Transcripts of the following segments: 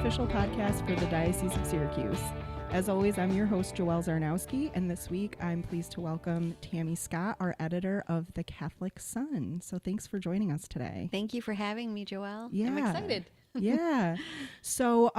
official podcast for the Diocese of Syracuse. As always, I'm your host, Joelle Zarnowski, and this week I'm pleased to welcome Tami Scott, our editor of The Catholic Sun. So thanks for joining us today. Thank you for having me, Joelle. Yeah. I'm excited. Yeah. So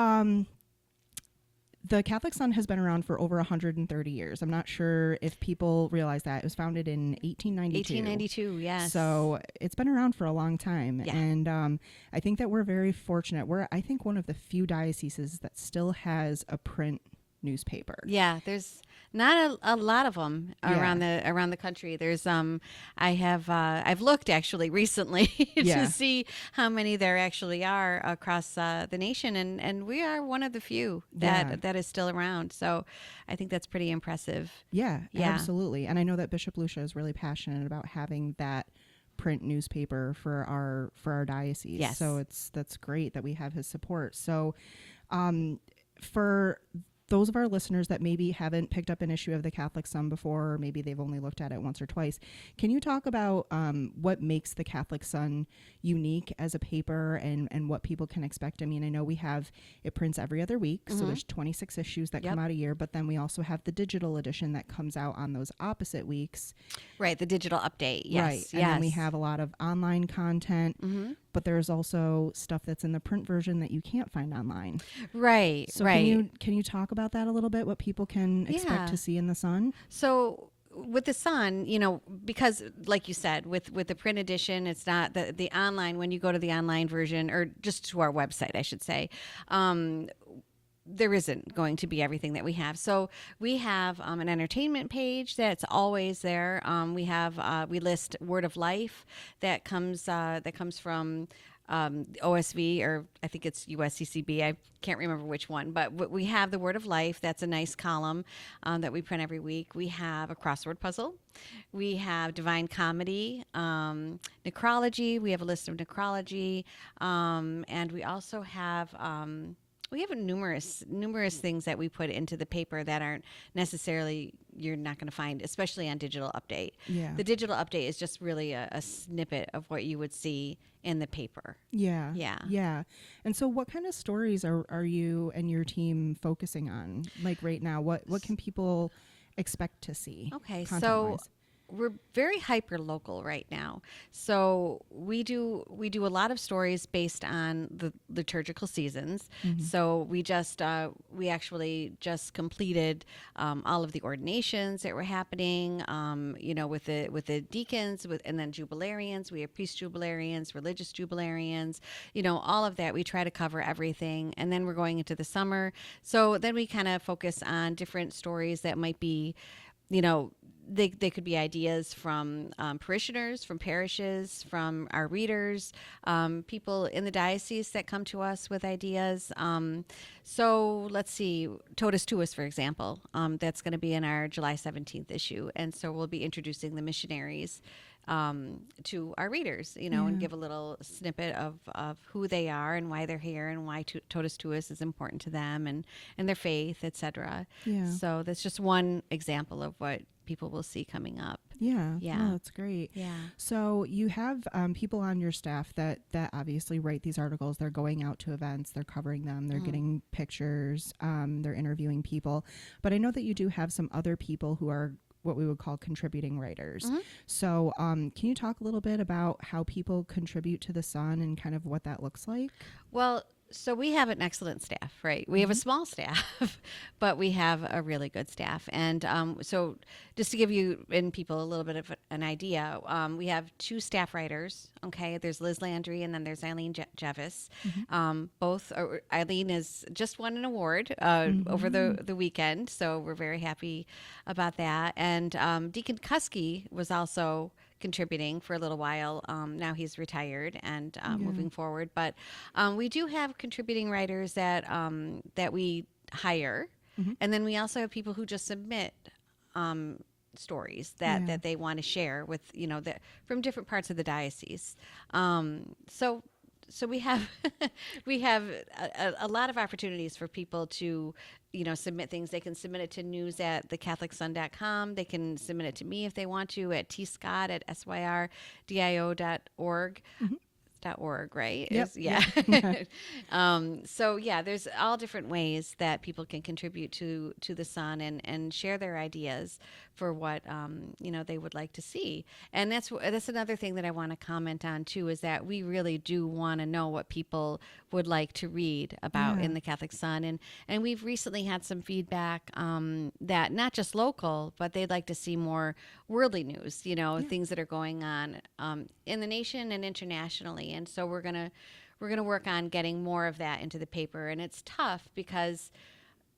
the Catholic Sun has been around for over 130 years. I'm not sure if people realize that. It was founded in 1892. 1892, yes. So it's been around for a long time. Yeah. And I think that we're very fortunate. We're, I think, one of the few dioceses that still has a print newspaper. Yeah, there's not a lot of them around the country. There's I've looked actually recently to see how many there actually are across the nation, and we are one of the few that is still around. So I think that's pretty impressive. Yeah, absolutely. And I know that Bishop Lucia is really passionate about having that print newspaper for our diocese. Yes. So that's great that we have his support. So for those of our listeners that maybe haven't picked up an issue of the Catholic Sun before, or maybe they've only looked at it once or twice, can you talk about what makes the Catholic Sun unique as a paper and what people can expect? I mean, I know it prints every other week, so there's 26 issues that come out a year, but then we also have the digital edition that comes out on those opposite weeks. Right, the digital update, yes. Right, and then we have a lot of online content, but there's also stuff that's in the print version that you can't find online. Right, so right. Can you talk about that a little bit, what people can expect to see in the Sun? So with the Sun, because like you said, with the print edition, it's not the online, when you go to the online version, or just to our website, I should say, there isn't going to be everything that we have. So we have an entertainment page that's always there. We list Word of Life that comes from OSV, or I think it's USCCB. I can't remember which one, but we have the Word of Life. That's a nice column that we print every week. We have a crossword puzzle. We have Divine Comedy, necrology. We have a list of necrology, and we also have. We have numerous things that we put into the paper that aren't necessarily, you're not going to find, especially on digital update. Yeah. The digital update is just really a snippet of what you would see in the paper. Yeah. Yeah. Yeah. And so what kind of stories are you and your team focusing on, like right now? What can people expect to see? Okay, content-wise? so we're very hyper local right now. So we do a lot of stories based on the liturgical seasons. So we actually just completed all of the ordinations that were happening. With the deacons, and then jubilarians. We have priest jubilarians, religious jubilarians. All of that. We try to cover everything, and then we're going into the summer. So then we kind of focus on different stories that might be, they could be ideas from parishioners, from parishes, from our readers, people in the diocese that come to us with ideas. So let's see, Totus Tuus, for example, that's going to be in our July 17th issue. And so we'll be introducing the missionaries to our readers, and give a little snippet of who they are and why they're here and why Totus Tuus is important to them and their faith, etc. Yeah. So that's just one example of what people will see coming up. Yeah. Yeah. Oh, that's great. Yeah. So you have people on your staff that obviously write these articles. They're going out to events, they're covering them, they're getting pictures, they're interviewing people. But I know that you do have some other people who are what we would call contributing writers. So can you talk a little bit about how people contribute to the Sun and kind of what that looks like? Well, so we have an excellent staff, right? We have a small staff, but we have a really good staff. And so just to give you and people a little bit of an idea, we have 2 staff writers, okay? There's Liz Landry and then there's Eileen Jevis. Both, Eileen has just won an award over the weekend, so we're very happy about that. And Deacon Kuski was also contributing for a little while. Now he's retired and moving forward. But we do have contributing writers that we hire. And then we also have people who just submit stories that they want to share with, from different parts of the diocese. So we have a lot of opportunities for people to submit things. They can submit it to news@thecatholicsun.com. They can submit it to me if they want to at tscott@syrdio.org. .org, right? Yep. Yeah. Yep. So yeah, there's all different ways that people can contribute to the Sun and share their ideas for what they would like to see. And that's another thing that I want to comment on too, is that we really do want to know what people would like to read about Yeah. in the Catholic Sun, and we've recently had some feedback that not just local, but they'd like to see more worldly news, Yeah. things that are going on in the nation and internationally. And so we're gonna work on getting more of that into the paper. And it's tough because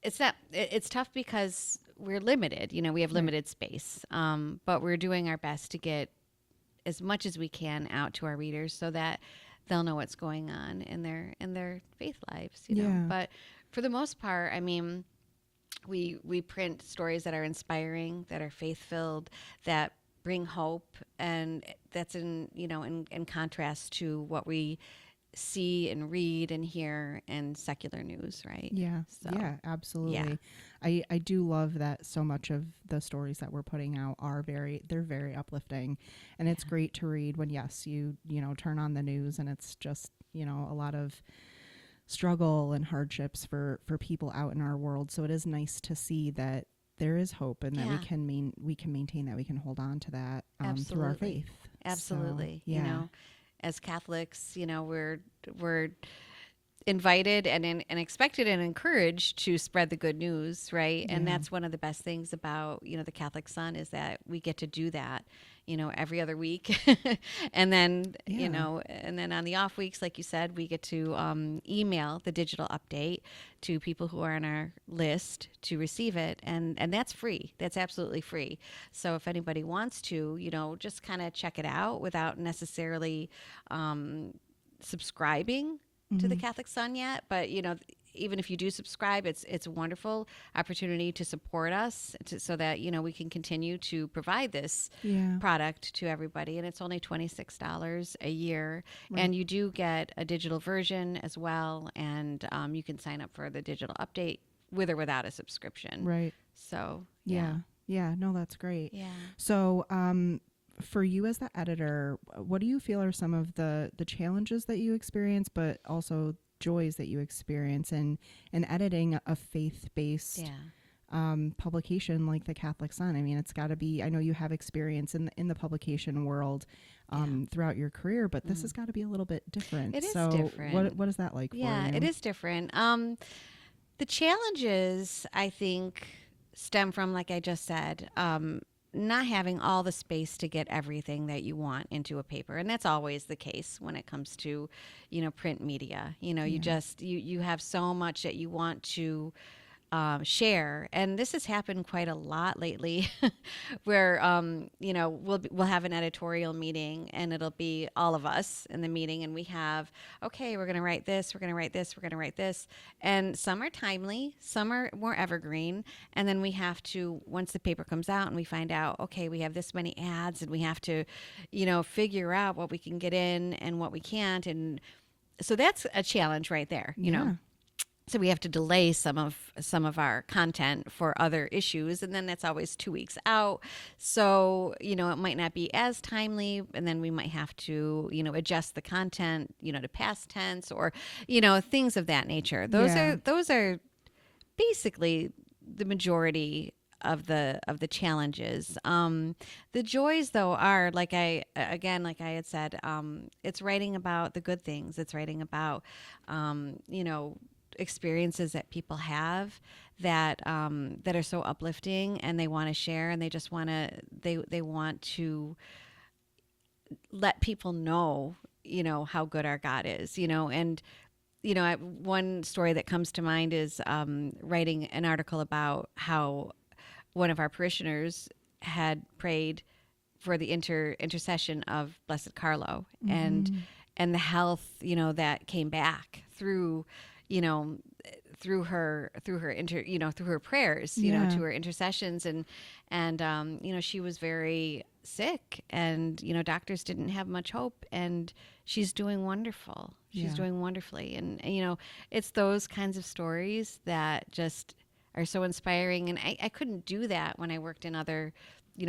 it's tough because we're limited. We have Right. limited space, but we're doing our best to get as much as we can out to our readers so that they'll know what's going on in their faith lives. Yeah. But for the most part, I mean, we print stories that are inspiring, that are faith filled, that bring hope, and that's in contrast to what we see and read and hear in secular news, right? Yeah. So Yeah, absolutely. yeah, I do love that so much of the stories that we're putting out they're very uplifting, and it's great to read when, yes, you turn on the news and it's just, a lot of struggle and hardships for people out in our world. So it is nice to see that there is hope, and that Yeah. we can maintain that, we can hold on to that through our absolutely, faith. absolutely. So, yeah. As Catholics, we're invited and expected and encouraged to spread the good news, right? And Yeah. that's one of the best things about the Catholic Sun, is that we get to do that every other week. And then Yeah. and then on the off weeks, like you said, we get to email the digital update to people who are on our list to receive it, and that's free. That's absolutely free. So if anybody wants to just kind of check it out without necessarily subscribing to the Mhm. Catholic Sun yet, but even if you do subscribe, it's a wonderful opportunity to support us, so that we can continue to provide this Yeah. product to everybody. And it's only $26 a year, Right. and you do get a digital version as well, and you can sign up for the digital update with or without a subscription. Right. So Yeah. Yeah. No, that's great. yeah. So, for you as the editor, what do you feel are some of the challenges that you experience, but also joys that you experience in editing a faith-based Yeah. publication like the Catholic Sun? I mean, it's got to be. I know you have experience in the publication world throughout your career, but this has got to be a little bit different. It is So, different. what is that like for Yeah, you? it is different. The challenges, I think, stem from, like I just said, not having all the space to get everything that you want into a paper. And that's always the case when it comes to, print media. You Yeah. just, you have so much that you want to share. And this has happened quite a lot lately where, we'll have an editorial meeting, and it'll be all of us in the meeting, and we have, okay, we're going to write this, we're going to write this, we're going to write this. And some are timely, some are more evergreen. And then we have to, once the paper comes out and we find out, okay, we have this many ads, and we have to, figure out what we can get in and what we can't. And so that's a challenge right there, Yeah. So we have to delay some of our content for other issues, and then that's always 2 weeks out. So it might not be as timely, and then we might have to adjust the content to past tense, or things of that nature. Those are basically the majority of the challenges. The joys, though, are like I had said, it's writing about the good things. It's writing about experiences that people have that are so uplifting, and they want to share, and they just want to they want to let people know how good our God is, and one story that comes to mind is writing an article about how one of our parishioners had prayed for the intercession of Blessed Carlo, and the health that came back through through her through her prayers, Yeah. to her intercessions, and she was very sick, and doctors didn't have much hope, and she's doing wonderful. She's Yeah. doing wonderfully, and it's those kinds of stories that just are so inspiring. And I couldn't do that when I worked in other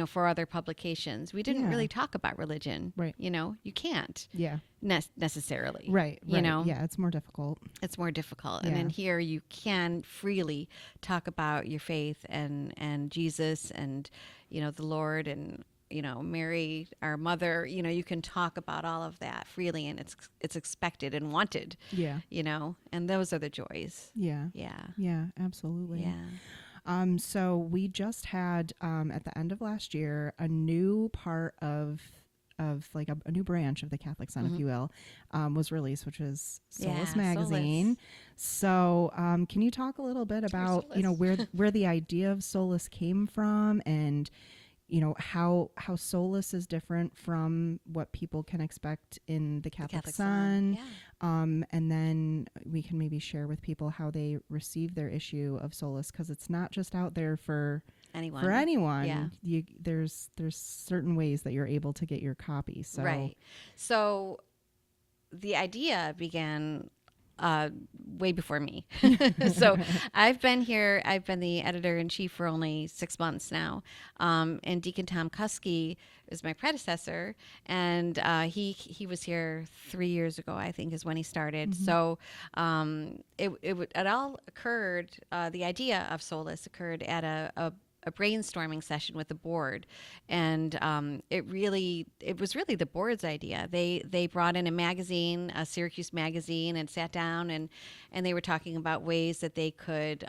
for other publications. We didn't Yeah. really talk about religion. Right. You can't Yeah. necessarily. Right. Yeah, it's more difficult. It's more difficult. Yeah. And then here you can freely talk about your faith and Jesus and, the Lord and, Mary, our mother. You can talk about all of that freely, and it's expected and wanted. Yeah. And those are the joys. Yeah. Yeah. Yeah, absolutely. Yeah. So we just had at the end of last year a new part of like a new branch of the Catholic Sun, if you will, was released, which is SOLIS Yeah, magazine. So can you talk a little bit about where the idea of SOLIS came from, and how SOLIS is different from what people can expect in the Catholic Sun. Yeah. And then we can maybe share with people how they receive their issue of SOLIS, because it's not just out there for anyone. Yeah. There's certain ways that you're able to get your copy. So Right. So the idea began way before me. So I've been the editor-in-chief for only 6 months now. And Deacon Tom Kuski is my predecessor. And he was here 3 years ago, I think, is when he started. So it all occurred, the idea of SOLIS occurred at a brainstorming session with the board, and it was really the board's idea. They brought in a magazine, a Syracuse magazine, and sat down and they were talking about ways that they could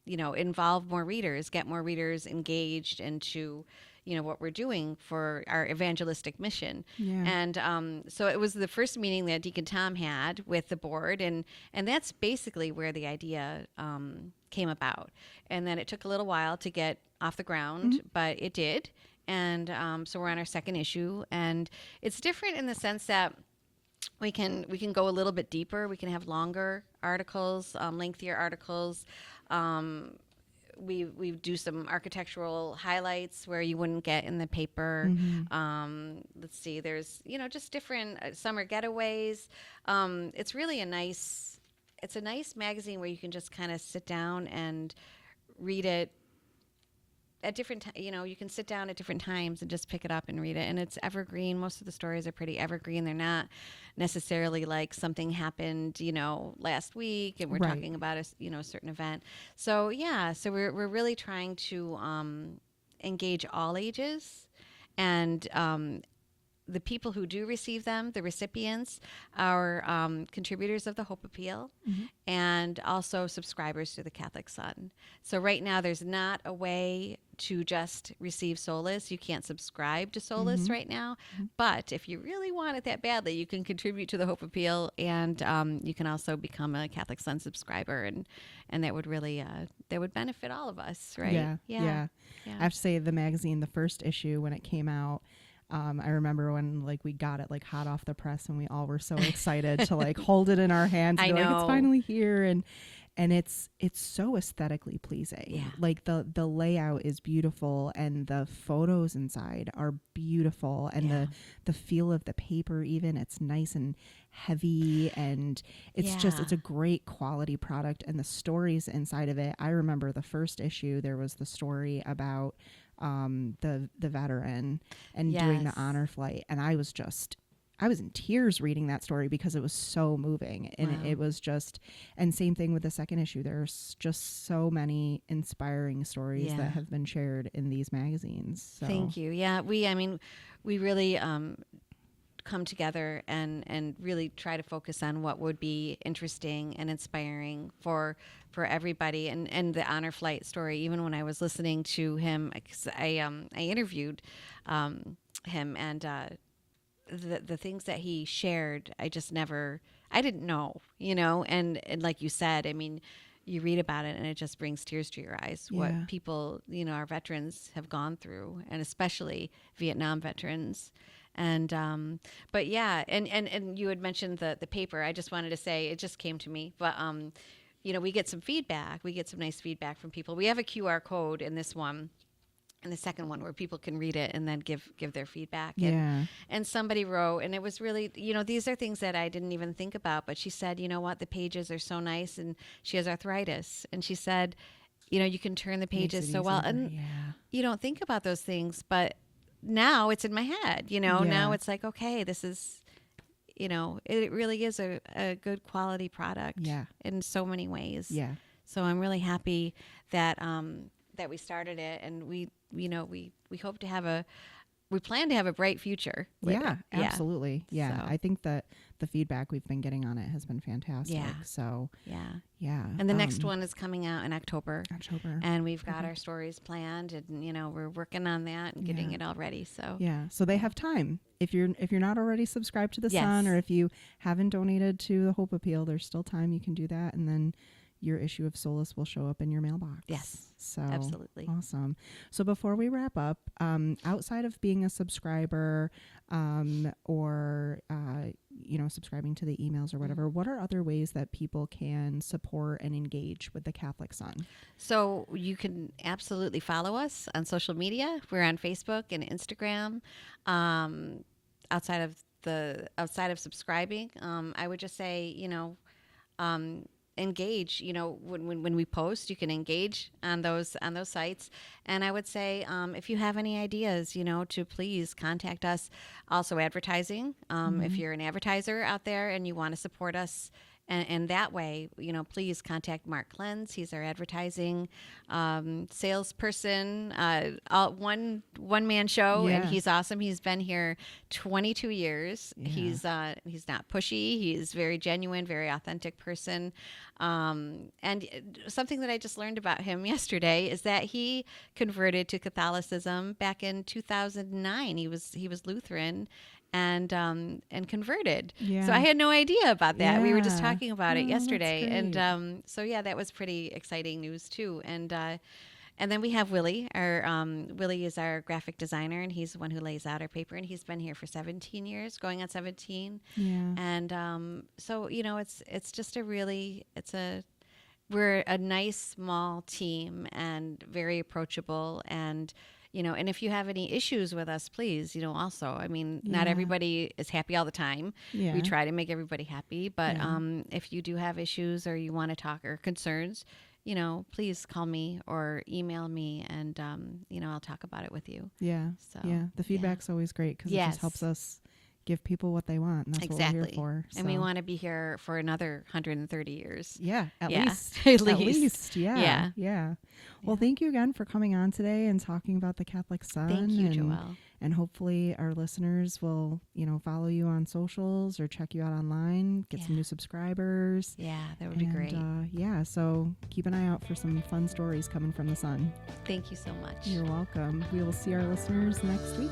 involve more readers, get more readers engaged into what we're doing for our evangelistic mission. Yeah. And so it was the first meeting that Deacon Tom had with the board, and that's basically where the idea came about. And then it took a little while to get off the ground, but it did. And so we're on our second issue, and it's different in the sense that we can go a little bit deeper. We can have longer articles, lengthier articles. We do some architectural highlights where you wouldn't get in the paper. Let's see, there's just different summer getaways. It's really a nice magazine where you can just kind of sit down and read it at different you can sit down at different times and just pick it up and read it, and it's evergreen. Most of the stories are pretty evergreen. They're not necessarily like something happened last week and we're talking about a certain event. So we're really trying to engage all ages, and the people who do receive them, the recipients, are contributors of the Hope Appeal, and also subscribers to the Catholic Sun. So right now there's not a way to just receive SOLIS. You can't subscribe to SOLIS right now. But if you really want it that badly, you can contribute to the Hope Appeal, and you can also become a Catholic Sun subscriber, and that would really that would benefit all of us, right? Yeah. I have to say, the magazine, the first issue when it came out, I remember when we got it hot off the press, and we all were so excited to hold it in our hands and be like, it's finally here, and it's so aesthetically pleasing. The layout is beautiful, and the photos inside are beautiful, and the feel of the paper, even, it's nice and heavy, and it's a great quality product. And the stories inside of it, I remember the first issue, there was the story about the veteran and doing the honor flight, and I was in tears reading that story because it was so moving, and it was just, and same thing with the second issue. There's just so many inspiring stories that have been shared in these magazines. So. Thank you. Yeah, we really come together and really try to focus on what would be interesting and inspiring for everybody. And the honor flight story, even when I was listening to him, 'cause I interviewed him, and the things that he shared, I didn't know, and like you said, I mean, you read about it and it just brings tears to your eyes, what people, our veterans have gone through, and especially Vietnam veterans. And but yeah, and you had mentioned the paper. I just wanted to say, it just came to me, but we get some feedback. We get some nice feedback from people. We have a QR code in this one, and the second one, where people can read it and then give their feedback. And somebody wrote, and it was really, these are things that I didn't even think about, but she said, you know what, the pages are so nice, and she has arthritis, and she said, You know, you can turn the Makes pages it so well, easier. and Yeah. you don't think about those things, but now it's in my head. You know, now Yeah. it's like, okay, this is, you know, it really is a good quality product. Yeah. In so many ways. Yeah. So I'm really happy that that we started it, and we hope to have we plan to have a bright future with Yeah, it. absolutely. Yeah. So. I think that the feedback we've been getting on it has been fantastic. Yeah. So, Yeah. yeah. And the next one is coming out in October. October. And we've got our stories planned, and you know, we're working on that and getting it all ready. So Yeah. So they have time. If you're not already subscribed to the Yes. Sun, or if you haven't donated to the Hope Appeal, there's still time. You can do that, and then your issue of Solis will show up in your mailbox. Yes. So Absolutely. awesome. So before we wrap up, outside of being a subscriber, or subscribing to the emails or whatever, what are other ways that people can support and engage with the Catholic Sun? So you can absolutely follow us on social media. We're on Facebook and Instagram. Outside of subscribing, I would just say, engage. You know, when we post, you can engage on those sites. And I would say, if you have any ideas, to please contact us. Also, advertising. If you're an advertiser out there and you want to support us. And that way, please contact Mark Lenz. He's our advertising salesperson, one man show, and he's awesome. He's been here 22 years. Yeah. He's not pushy. He's very genuine, very authentic person. And something that I just learned about him yesterday is that he converted to Catholicism back in 2009. He was Lutheran. And converted. Yeah. So I had no idea about that. Yeah. We were just talking about it yesterday, and that was pretty exciting news too. And then we have Willie. Willie is our graphic designer, and he's the one who lays out our paper. And he's been here for 17 years, going on 17. Yeah. And it's just we're a nice small team and very approachable. And and if you have any issues with us, please, also, I mean, not everybody is happy all the time. Yeah. We try to make everybody happy. But if you do have issues or you want to talk or concerns, please call me or email me, and, I'll talk about it with you. Yeah. So, yeah. The feedback's always great because it just helps us give people what they want. And that's what we're here for. So. And we want to be here for another 130 years. Yeah, at least. At least. Yeah. Yeah. Well, thank you again for coming on today and talking about the Catholic Sun. Thank you, Joelle. And hopefully our listeners will, follow you on socials or check you out online, get some new subscribers. Yeah, that would be great. So keep an eye out for some fun stories coming from the Sun. Thank you so much. You're welcome. We will see our listeners next week.